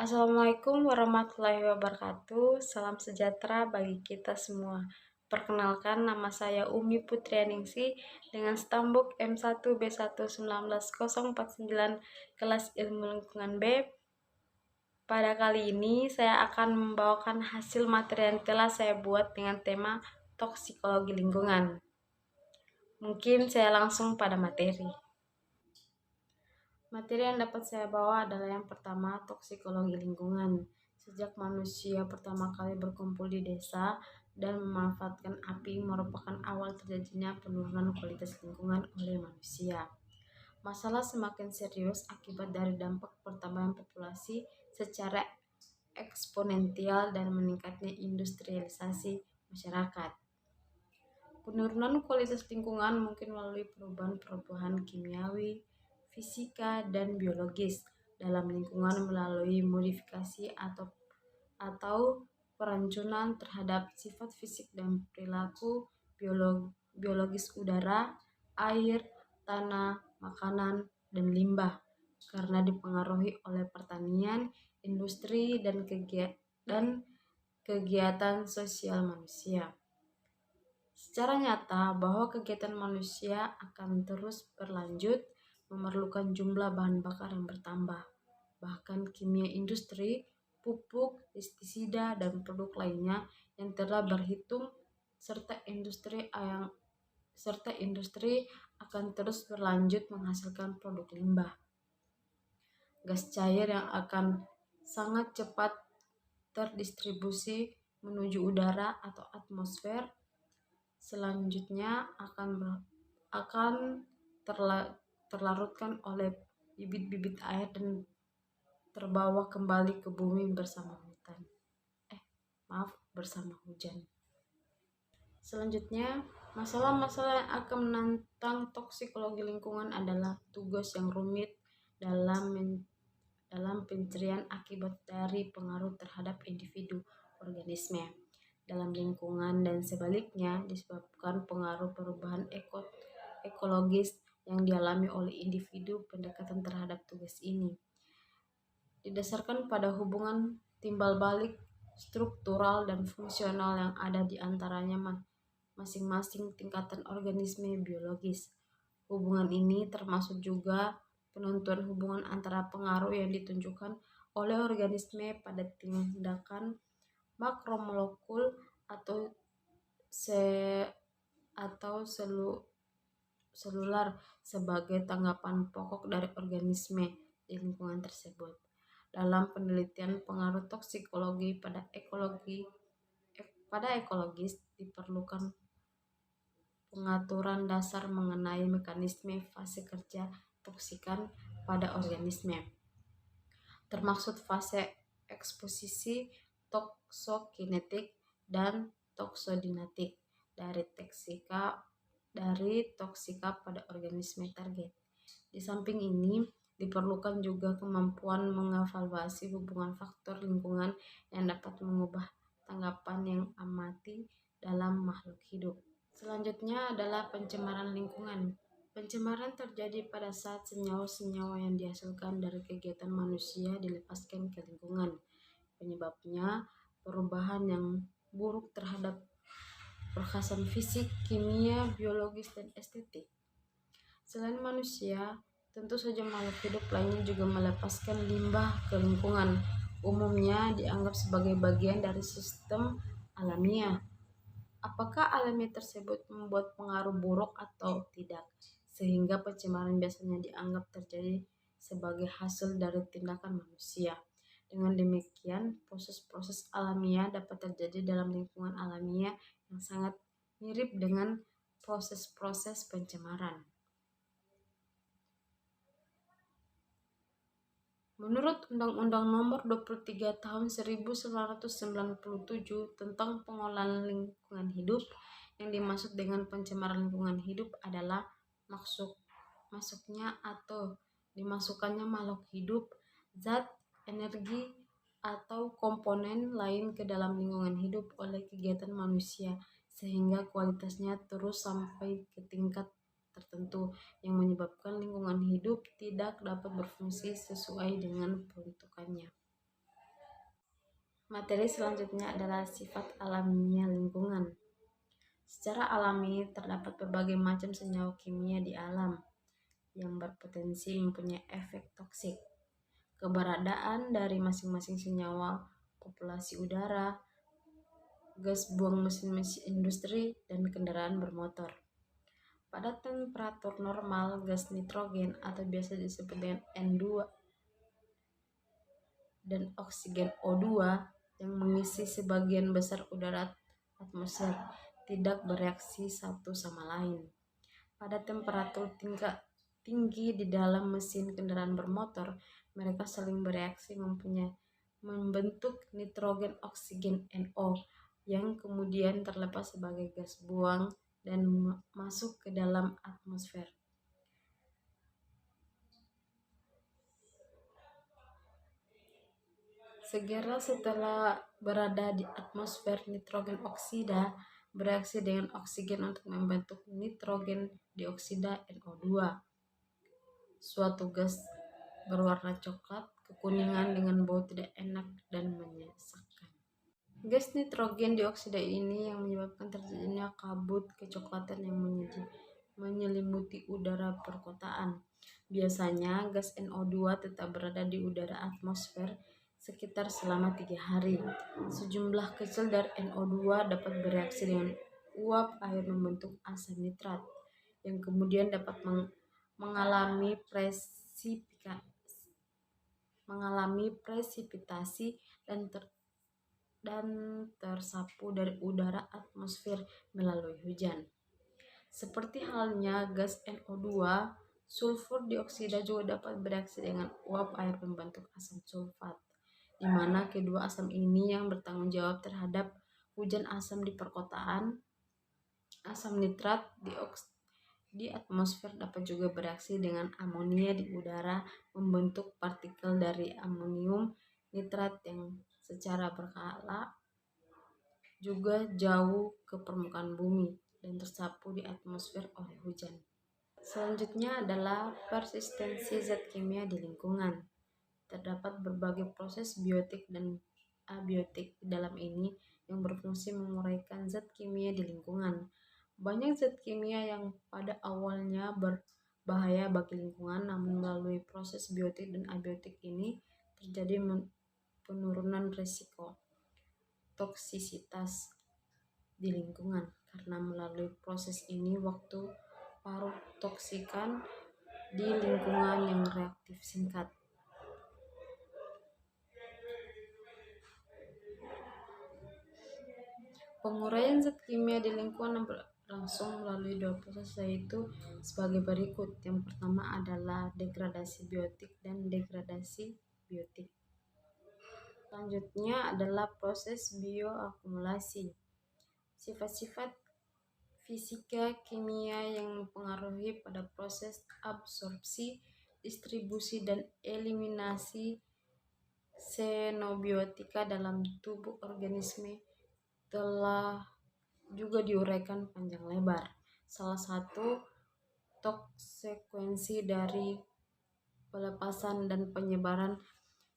Assalamualaikum warahmatullahi wabarakatuh. Salam sejahtera bagi kita semua. Perkenalkan, nama saya Umi Putrianingsi dengan stambuk M1B11949 kelas Ilmu Lingkungan B. Pada kali ini saya akan membawakan hasil materi yang telah saya buat dengan tema toksikologi lingkungan. Mungkin saya langsung pada materi. Materi yang dapat saya bawa adalah yang pertama, toksikologi lingkungan. Sejak manusia pertama kali berkumpul di desa dan memanfaatkan api merupakan awal terjadinya penurunan kualitas lingkungan oleh manusia. Masalah semakin serius akibat dari dampak pertambahan populasi secara eksponensial dan meningkatnya industrialisasi masyarakat. Penurunan kualitas lingkungan mungkin melalui perubahan kimiawi, fisika, dan biologis dalam lingkungan melalui modifikasi atau perancunan terhadap sifat fisik dan perilaku biologis udara, air, tanah, makanan, dan limbah karena dipengaruhi oleh pertanian, industri, dan kegiatan sosial manusia. Secara nyata bahwa kegiatan manusia akan terus berlanjut memerlukan jumlah bahan bakar yang bertambah. Bahkan kimia industri, pupuk, pestisida, dan produk lainnya yang telah berhitung serta industri akan terus berlanjut menghasilkan produk limbah. Gas cair yang akan sangat cepat terdistribusi menuju udara atau atmosfer. Selanjutnya akan terlarutkan oleh bibit-bibit air dan terbawa kembali ke bumi bersama hujan. Selanjutnya, masalah-masalah yang akan menantang toksikologi lingkungan adalah tugas yang rumit dalam pencarian akibat dari pengaruh terhadap individu organisme dalam lingkungan dan sebaliknya disebabkan pengaruh perubahan ekologis yang dialami oleh individu. Pendekatan terhadap tugas ini didasarkan pada hubungan timbal balik struktural dan fungsional yang ada di antaranya masing-masing tingkatan organisme biologis. Hubungan ini termasuk juga penentuan hubungan antara pengaruh yang ditunjukkan oleh organisme pada tindakan makromolekul atau selular sebagai tanggapan pokok dari organisme di lingkungan tersebut. Dalam penelitian pengaruh toksikologi pada ekologis diperlukan pengaturan dasar mengenai mekanisme fase kerja toksikan pada organisme, termasuk fase eksposisi, toksokinetik, dan toksodinatik dari toksika pada organisme target. Di samping ini, diperlukan juga kemampuan mengevaluasi hubungan faktor lingkungan yang dapat mengubah tanggapan yang amati dalam makhluk hidup. Selanjutnya adalah pencemaran lingkungan. Pencemaran terjadi pada saat senyawa-senyawa yang dihasilkan dari kegiatan manusia dilepaskan ke lingkungan. Penyebabnya perubahan yang buruk terhadap perkhasan fisik, kimia, biologis, dan estetik. Selain manusia, tentu saja makhluk hidup lainnya juga melepaskan limbah ke lingkungan. Umumnya dianggap sebagai bagian dari sistem alamiah. Apakah alamiah tersebut membuat pengaruh buruk atau tidak? Sehingga pencemaran biasanya dianggap terjadi sebagai hasil dari tindakan manusia. Dengan demikian, proses-proses alamiah dapat terjadi dalam lingkungan alamiah yang sangat mirip dengan proses-proses pencemaran. Menurut Undang-Undang Nomor 23 Tahun 1997 tentang Pengelolaan Lingkungan Hidup, yang dimaksud dengan pencemaran lingkungan hidup adalah masuknya atau dimasukkannya makhluk hidup, zat, energi, atau komponen lain ke dalam lingkungan hidup oleh kegiatan manusia sehingga kualitasnya terus sampai ke tingkat tertentu yang menyebabkan lingkungan hidup tidak dapat berfungsi sesuai dengan peruntukannya. Materi selanjutnya adalah sifat alamiah lingkungan. Secara alami, terdapat berbagai macam senyawa kimia di alam yang berpotensi mempunyai efek toksik. Keberadaan dari masing-masing senyawa, populasi udara, gas buang mesin-mesin industri, dan kendaraan bermotor. Pada temperatur normal, gas nitrogen atau biasa disebut dengan N2 dan oksigen O2 yang mengisi sebagian besar udara atmosfer tidak bereaksi satu sama lain. Pada temperatur tinggi di dalam mesin kendaraan bermotor, mereka saling bereaksi membentuk nitrogen oksigen NO yang kemudian terlepas sebagai gas buang dan masuk ke dalam atmosfer. Segera setelah berada di atmosfer, nitrogen oksida bereaksi dengan oksigen untuk membentuk nitrogen dioksida NO2, suatu gas berwarna coklat kekuningan dengan bau tidak enak dan menyesakkan. Gas nitrogen dioksida ini yang menyebabkan terjadinya kabut kecoklatan yang menyelimuti udara perkotaan. Biasanya gas NO2 tetap berada di udara atmosfer sekitar selama 3 hari. Sejumlah kecil dari NO2 dapat bereaksi dengan uap air membentuk asam nitrat yang kemudian dapat mengalami presipitasi dan tersapu dari udara atmosfer melalui hujan. Seperti halnya gas NO2, sulfur dioksida juga dapat bereaksi dengan uap air membentuk asam sulfat, di mana kedua asam ini yang bertanggung jawab terhadap hujan asam di perkotaan. Asam nitrat di atmosfer dapat juga bereaksi dengan amonia di udara membentuk partikel dari amonium nitrat yang secara berkala juga jauh ke permukaan bumi dan tersapu di atmosfer oleh hujan. Selanjutnya adalah persistensi zat kimia di lingkungan. Terdapat berbagai proses biotik dan abiotik di dalam ini yang berfungsi menguraikan zat kimia di lingkungan. Banyak zat kimia yang pada awalnya berbahaya bagi lingkungan, namun melalui proses biotik dan abiotik ini terjadi penurunan risiko toksisitas di lingkungan karena melalui proses ini waktu paruh toksikan di lingkungan yang reaktif singkat. Penguraian zat kimia di lingkungan berlangsung melalui dua proses, yaitu sebagai berikut. Yang pertama adalah degradasi biotik dan degradasi biotik. Selanjutnya adalah proses bioakumulasi. Sifat-sifat fisika kimia yang mempengaruhi pada proses absorpsi, distribusi, dan eliminasi xenobiotika dalam tubuh organisme telah juga diuraikan panjang lebar. Salah satu konsekuensi dari pelepasan dan penyebaran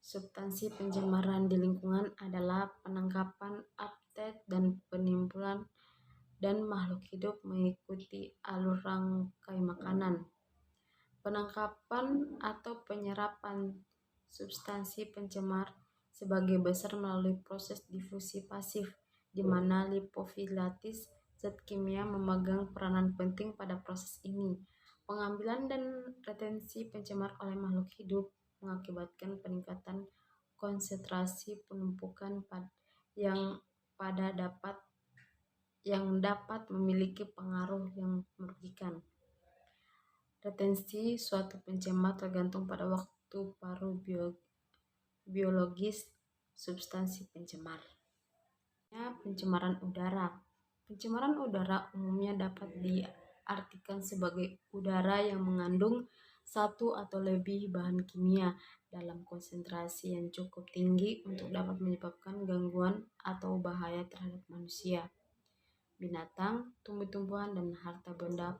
substansi pencemaran di lingkungan adalah penangkapan, uptake, dan penimbunan dan makhluk hidup mengikuti alur rangkai makanan. Penangkapan atau penyerapan substansi pencemar sebagai besar melalui proses difusi pasif, di mana lipofilatis zat kimia memegang peranan penting pada proses ini. Pengambilan dan retensi pencemar oleh makhluk hidup mengakibatkan peningkatan konsentrasi penumpukan yang dapat memiliki pengaruh yang merugikan. Retensi suatu pencemar tergantung pada waktu paruh biologis substansi pencemar. Pencemaran udara. Pencemaran udara umumnya dapat diartikan sebagai udara yang mengandung satu atau lebih bahan kimia dalam konsentrasi yang cukup tinggi untuk dapat menyebabkan gangguan atau bahaya terhadap manusia, binatang, tumbuh-tumbuhan, dan harta benda.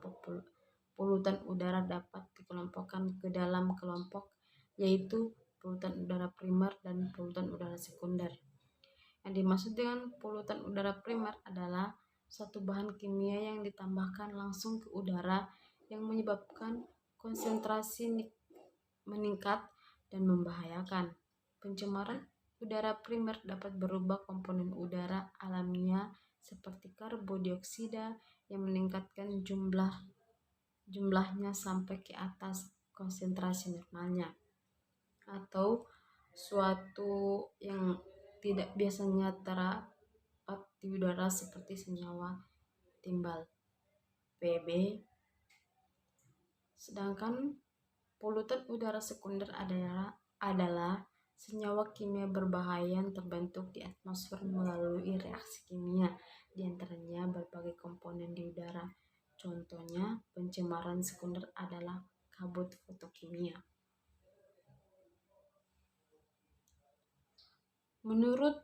Polutan udara dapat dikelompokkan ke dalam kelompok, yaitu polutan udara primer dan polutan udara sekunder. Yang dimaksud dengan polutan udara primer adalah suatu bahan kimia yang ditambahkan langsung ke udara yang menyebabkan konsentrasi meningkat dan membahayakan. Pencemaran udara primer dapat berubah komponen udara alamiah seperti karbondioksida yang meningkatkan jumlahnya sampai ke atas konsentrasi normalnya, atau suatu yang tidak biasanya terdapat di udara seperti senyawa timbal Pb. Sedangkan polutan udara sekunder adalah senyawa kimia berbahaya yang terbentuk di atmosfer melalui reaksi kimia, di antaranya berbagai komponen di udara. Contohnya, pencemaran sekunder adalah kabut fotokimia. Menurut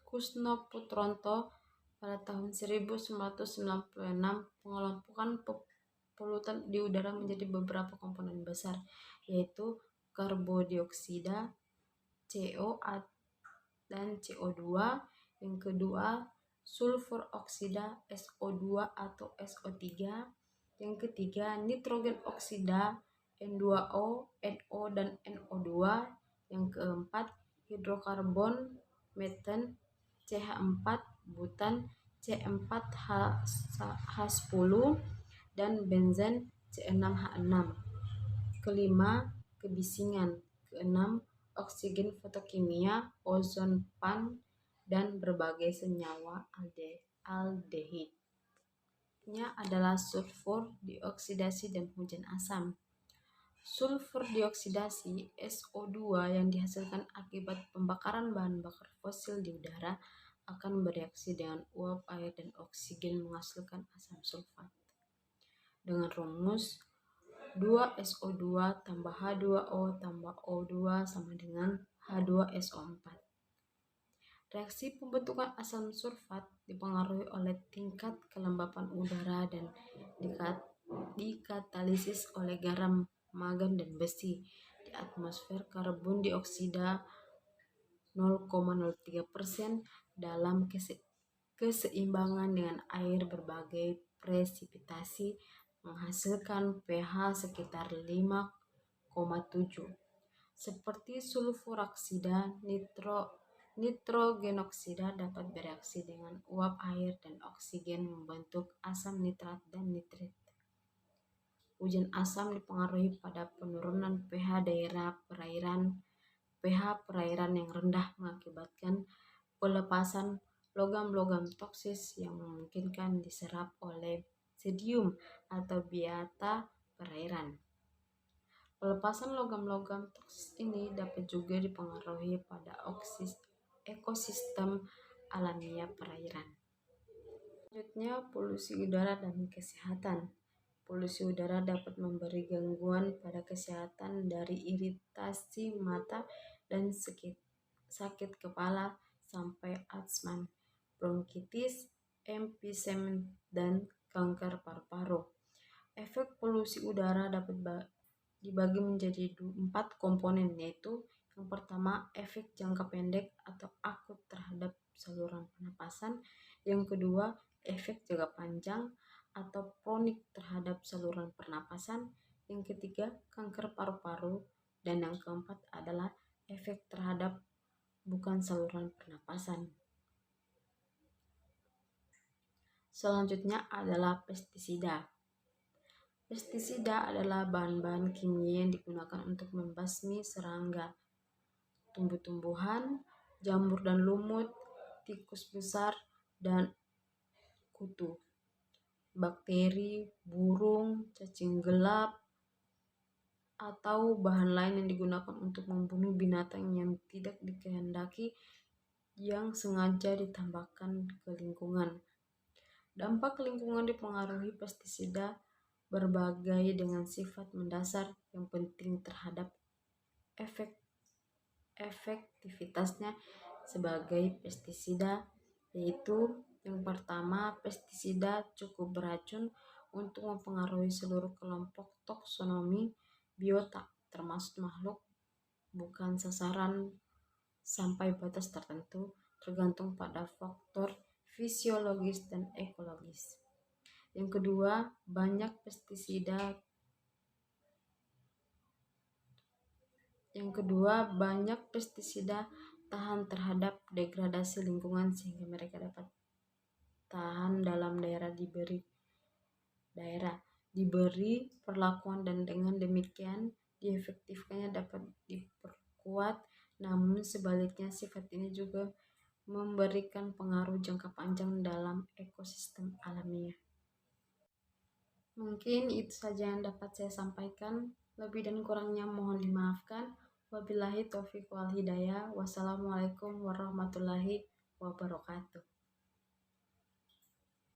Kusnoputronto, pada tahun 1996, pengelompokan polutan di udara menjadi beberapa komponen besar, yaitu karbondioksida, CO dan CO2. Yang kedua, sulfur oksida, SO2 atau SO3. Yang ketiga, nitrogen oksida, N2O, NO dan NO2. Yang keempat, hidrokarbon, metan, CH4, butan, C4H10, dan benzen, C6H6. Kelima, kebisingan. Keenam, oksigen fotokimia, ozon pan, dan berbagai senyawa aldehid. Nya adalah sulfur dioksidasi dan hujan asam. Sulfur dioksidasi SO2 yang dihasilkan akibat pembakaran bahan bakar fosil di udara akan bereaksi dengan uap air dan oksigen menghasilkan asam sulfat. Dengan rumus 2SO2 tambah H2O tambah O2 sama dengan H2SO4. Reaksi pembentukan asam sulfat dipengaruhi oleh tingkat kelembapan udara dan dikatalisis oleh garam, mangan, dan besi. Di atmosfer, karbon dioksida 0,03% dalam keseimbangan dengan air berbagai presipitasi menghasilkan pH sekitar 5,7. Seperti sulfuraksida, nitrogenoksida dapat bereaksi dengan uap air dan oksigen membentuk asam nitrat dan nitrit. Hujan asam dipengaruhi pada penurunan pH daerah perairan. pH perairan yang rendah mengakibatkan pelepasan logam-logam toksis yang memungkinkan diserap oleh sedium atau biota perairan. Pelepasan logam-logam toksis ini dapat juga dipengaruhi pada ekosistem alamiah perairan. Selanjutnya, polusi udara dan kesehatan. Polusi udara dapat memberi gangguan pada kesehatan dari iritasi mata dan sakit kepala sampai asma, bronkitis, emfisema, dan kanker paru-paru. Efek polusi udara dapat dibagi menjadi 4 komponen, yaitu yang pertama, efek jangka pendek atau akut terhadap saluran pernapasan. Yang kedua, efek jangka panjang atau kronik terhadap saluran pernapasan. Yang ketiga, kanker paru-paru. Dan yang keempat adalah efek terhadap bukan saluran pernapasan. Selanjutnya adalah pestisida. Pestisida adalah bahan-bahan kimia yang digunakan untuk membasmi serangga, tumbuh-tumbuhan, jamur dan lumut, tikus besar dan kutu, bakteri, burung, cacing gelap, atau bahan lain yang digunakan untuk membunuh binatang yang tidak dikehendaki yang sengaja ditambahkan ke lingkungan. Dampak lingkungan dipengaruhi pestisida berbagai dengan sifat mendasar yang penting terhadap efektivitasnya sebagai pestisida, yaitu yang pertama, pestisida cukup beracun untuk mempengaruhi seluruh kelompok taksonomi biota termasuk makhluk bukan sasaran sampai batas tertentu, tergantung pada faktor fisiologis dan ekologis. Yang kedua, banyak pestisida tahan terhadap degradasi lingkungan sehingga mereka dapat tahan dalam diberi perlakuan, dan dengan demikian diefektifkannya dapat diperkuat. Namun sebaliknya, sifat ini juga memberikan pengaruh jangka panjang dalam ekosistem alamiah. Mungkin itu saja yang dapat saya sampaikan. Lebih dan kurangnya mohon dimaafkan. Wabillahi taufiq wal hidayah. Wassalamualaikum warahmatullahi wabarakatuh.